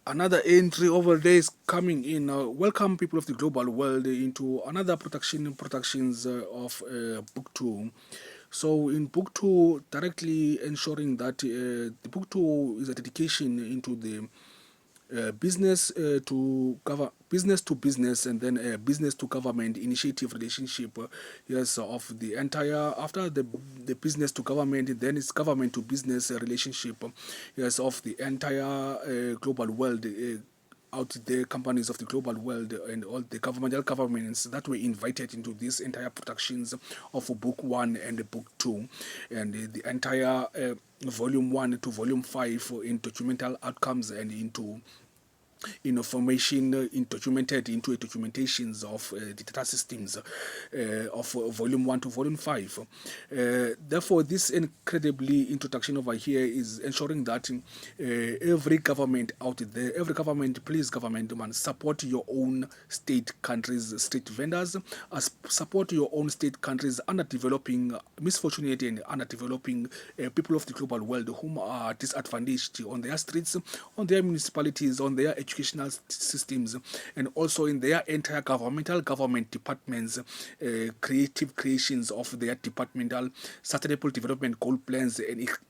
Another entry over there is coming in. Welcome, people of the global world, into another productions of book two. So, in book two, directly ensuring that the book two is a dedication into the business to business, and then business to government initiative relationship, yes, of the entire, after the business to government, then it's government to business relationship, yes, of the entire global world, out there, companies of the global world and all the governmental governments that were invited into these entire productions of book one and book two, and the entire volume one to volume five in documental outcomes and into information in documented into a documentations of the data systems of volume 1 to volume 5. Therefore, this incredibly introduction over here is ensuring that every government out there, every government, please government man, support your own state countries, state vendors, support your own state countries, underdeveloping, misfortunate and underdeveloping people of the global world whom are disadvantaged on their streets, on their municipalities, on their educational systems, and also in their entire government departments, creative creations of their departmental sustainable development goal plans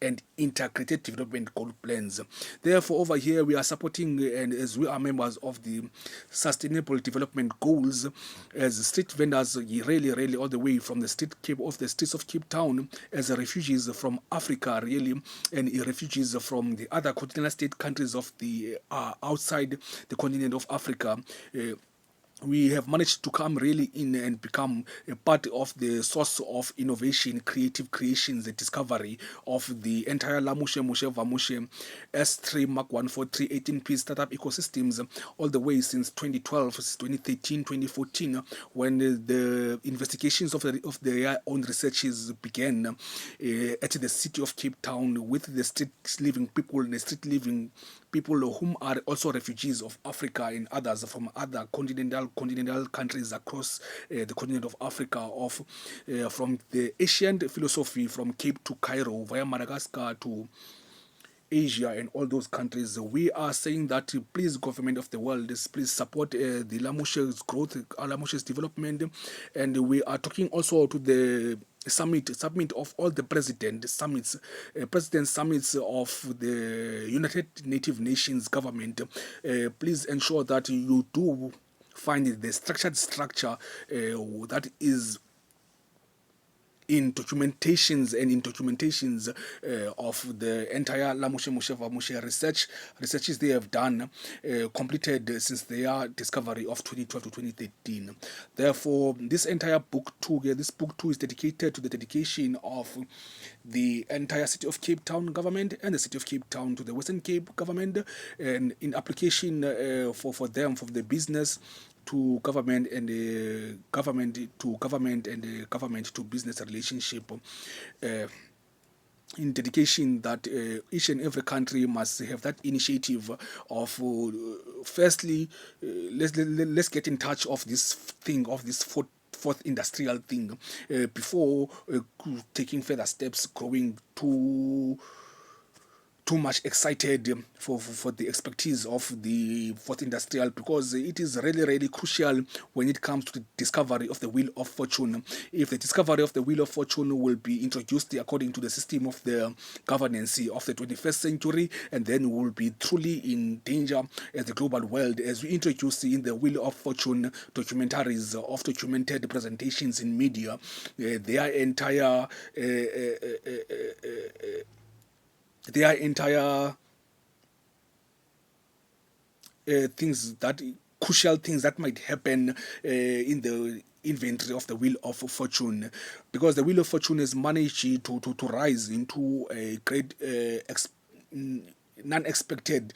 and integrated development goal plans. Therefore, over here we are supporting, and as we are members of the sustainable development goals, as street vendors, really all the way from the streets of Cape Town, as refugees from Africa, really, and refugees from the other continental state countries of the outside the continent of Africa. We have managed to come really in and become a part of the source of innovation, creative creations, the discovery of the entire Lamushe Mushe Vamushe S3 Mak143 18-piece startup ecosystems, all the way since 2012, 2013, 2014, when the investigations of their own researches began at the city of Cape Town with the street living people whom are also refugees of Africa and others from other continental countries across the continent of Africa, of from the ancient philosophy from Cape to Cairo, via Madagascar to Asia and all those countries. We are saying that please, government of the world, please support the Lamushe's growth, Lamushe's development, and we are talking also to the summit of all the president summits of the United Native Nations government. Please ensure that you do find the structure that is in documentations of the entire Lamushe Mushe Vamushe researches they have done, completed since their discovery of 2012 to 2013. Therefore, this entire book two, this book two is dedicated to the dedication of the entire city of Cape Town government and the city of Cape Town to the Western Cape government, and in application for them, for the business to government and government to government and government to business relationship, in dedication that each and every country must have that initiative of firstly, let's get in touch of this thing, of this fourth industrial thing, before taking further steps, growing too much excited for the expertise of the fourth industrial, because it is really crucial when it comes to the discovery of the wheel of fortune. If the discovery of the wheel of fortune will be introduced according to the system of the governance of the 21st century, and then we will be truly in danger as the global world, as we introduce in the wheel of fortune documentaries of documented presentations in media, their entire things, that crucial things that might happen in the inventory of the wheel of fortune, because the wheel of fortune has managed to rise into a great non-expected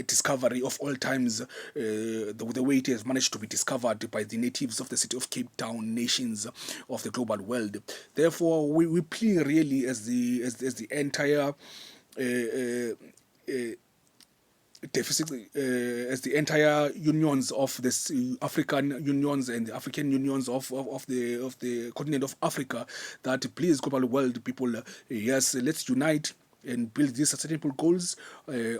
discovery of all times, the way it has managed to be discovered by the natives of the city of Cape Town, nations of the global world. Therefore, we plea really as the entire deficit, as the entire unions of the African unions and the African unions of the continent of Africa, that please, global world people, yes, let's unite and build these sustainable goals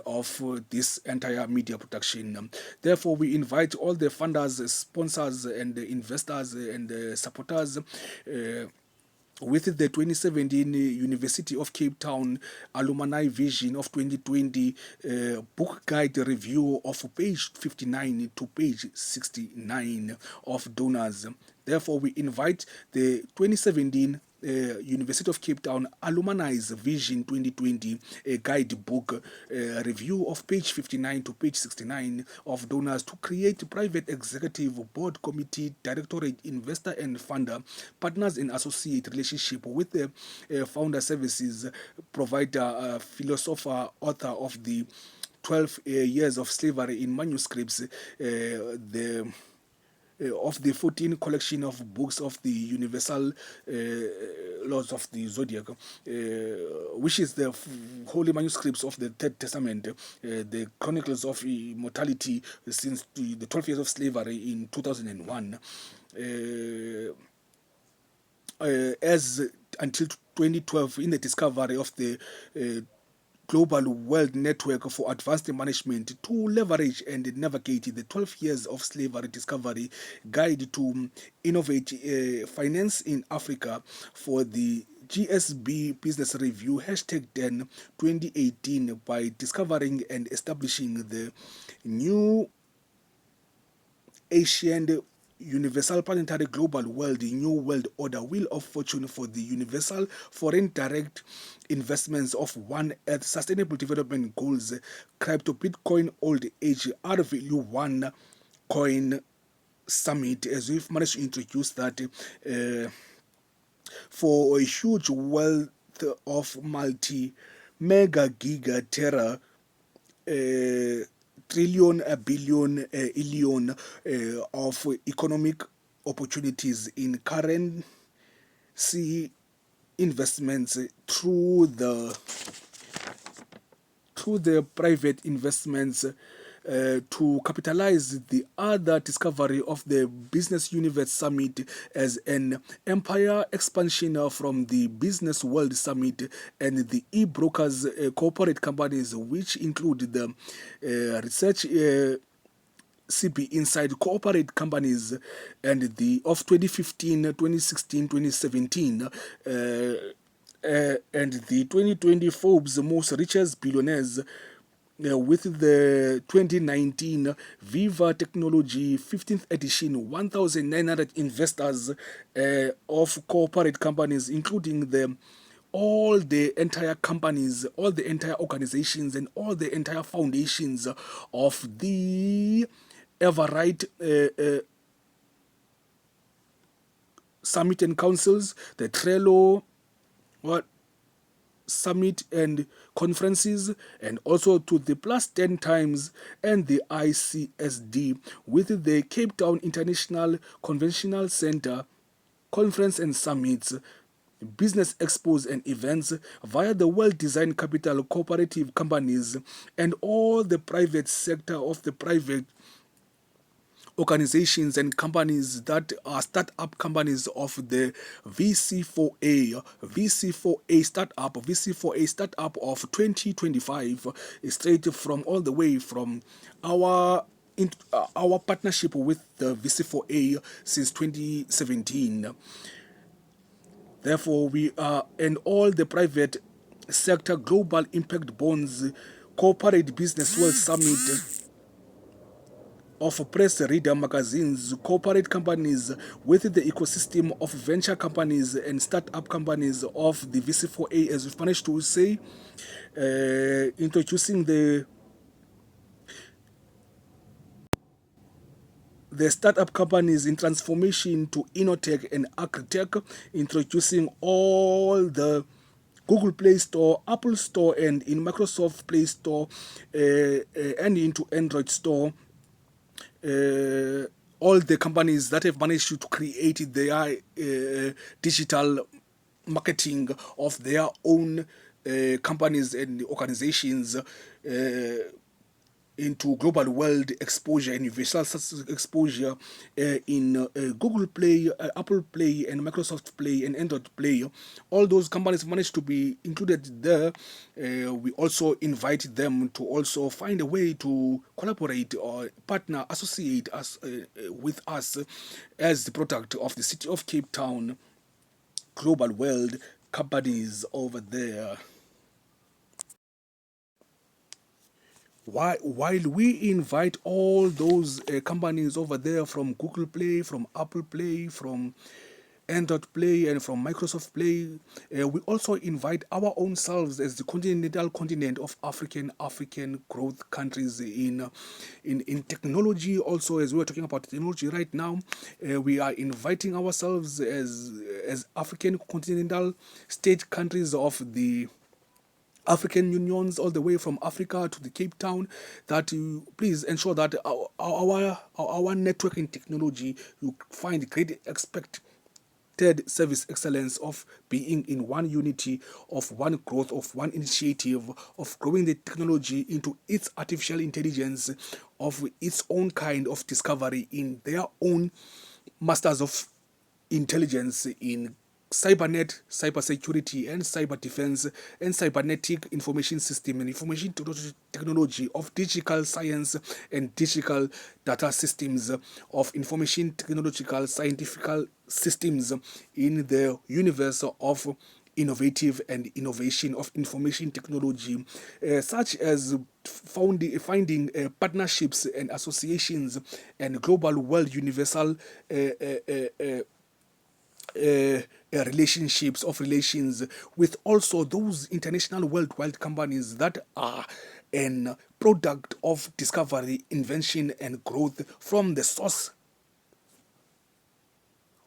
of this entire media production. Therefore, we invite all the funders, sponsors, and investors and supporters. With the 2017 University of Cape Town Alumni Vision of 2020 book guide review of page 59 to page 69 of donors. Therefore, we invite the 2017 University of Cape Town Alumni's Vision 2020 guidebook review of page 59 to page 69 of donors to create private executive board committee directorate investor and funder partners and associate relationship with the founder services provider philosopher author of the 12 years of slavery in manuscripts the of the 14 collection of books of the Universal Laws of the Zodiac, which is the holy manuscripts of the Third Testament, the Chronicles of Immortality since the 12 years of slavery in 2001. As until 2012, in the discovery of the Global World Network for Advanced Management to leverage and navigate the 12 years of slavery discovery guide to innovate finance in Africa for the GSB Business Review hashtag 10 2018 by discovering and establishing the new Asian Universal Planetary Global World New World Order Wheel of Fortune for the Universal Foreign Direct Investments of One Earth Sustainable Development Goals Crypto Bitcoin Old Age R Value One Coin Summit, as we've managed to introduce that for a huge wealth of multi mega giga terra trillion, a billion, illion of economic opportunities in currency investments through the private investments to capitalize the other discovery of the Business Universe Summit as an empire expansion from the Business World Summit and the e-brokers corporate companies, which include the research CB Inside corporate companies and the of 2015, 2016, 2017 and the 2020 Forbes most richest billionaires with the 2019 Viva Technology 15th edition 1,900 investors of corporate companies, including all the entire companies, all the entire organizations, and all the entire foundations of the Everright Summit and Councils, the Trello, Summit and conferences, and also to the plus 10 times and the ICSD with the Cape Town International Conventional Center conference and summits, business expos and events via the World Design Capital cooperative companies and all the private sector of the private organizations and companies that are startup companies of the VC4A startup of 2025, straight from all the way from our partnership with the VC4A since 2017. Therefore, we are and all the private sector global impact bonds corporate business world summit of press reader magazines, corporate companies with the ecosystem of venture companies and startup companies of the VC4A, as we've managed to say, introducing the startup companies in transformation to Innotech and Agritech, introducing all the Google Play Store, Apple Store, and in Microsoft Play Store and into Android Store. All the companies that have managed to create their digital marketing of their own companies and organizations into global world exposure and universal exposure in Google Play, Apple Play, and Microsoft Play and Android Play. All those companies managed to be included there. We also invite them to also find a way to collaborate or partner, associate us with us as the product of the city of Cape Town, global world companies over there. While we invite all those companies over there from Google Play, from Apple Play, from Android Play, and from Microsoft Play, we also invite our own selves as the continental continent of African growth countries in technology. Also, as we're talking about technology right now, we are inviting ourselves as African continental state countries of the African unions all the way from Africa to the Cape Town, that you please ensure that our networking technology, you find great expected service excellence of being in one unity, of one growth, of one initiative, of growing the technology into its artificial intelligence, of its own kind of discovery in their own masters of intelligence in cybernet, cybersecurity, and cyber defense, and cybernetic information system and information technology of digital science and digital data systems, of information technological scientific systems in the universe of innovative and innovation of information technology, such as finding partnerships and associations and global world universal relationships of relations with also those international worldwide companies that are an product of discovery, invention, and growth from the source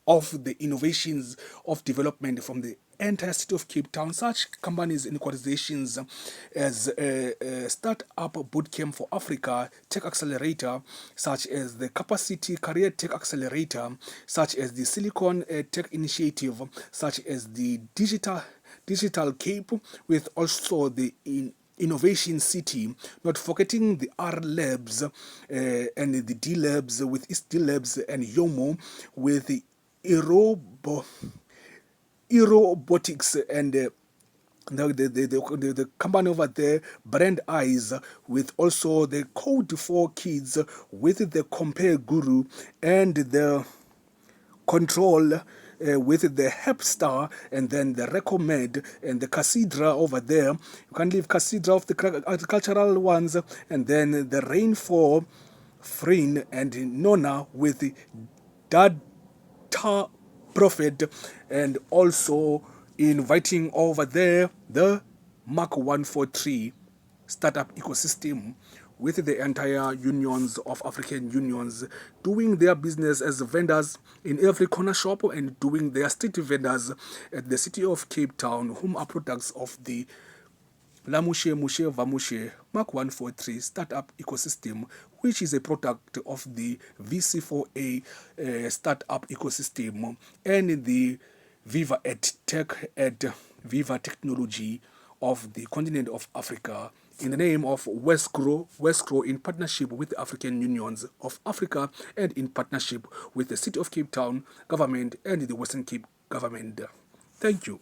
of the innovations of development from the entire city of Cape Town. Such companies and organizations as Startup Bootcamp for Africa, Tech Accelerator, such as the Capacity Career Tech Accelerator, such as the Silicon Tech Initiative, such as the Digital Cape, with also the Innovation City, not forgetting the R Labs and the D Labs with its D Labs, and Yomo with the aerobotics, and the company over there, Brand Eyes, with also the Code for Kids, with the Compare Guru, and the Control, with the Hepstar, and then the Recommend, and the Casidra over there. You can leave Casidra of the agricultural ones, and then the Rainfall, Freen, and Nona with the Dad Prophet, and also inviting over there the Mak143 startup ecosystem with the entire unions of African unions doing their business as vendors in every corner shop and doing their street vendors at the city of Cape Town, whom are products of the Lamushe Mushe Vamushe Mak143 startup ecosystem, which is a product of the VC4A startup ecosystem and the Viva at Tech at Viva Technology of the continent of Africa, in the name of Westgrow in partnership with the African Unions of Africa and in partnership with the City of Cape Town government and the Western Cape government. Thank you.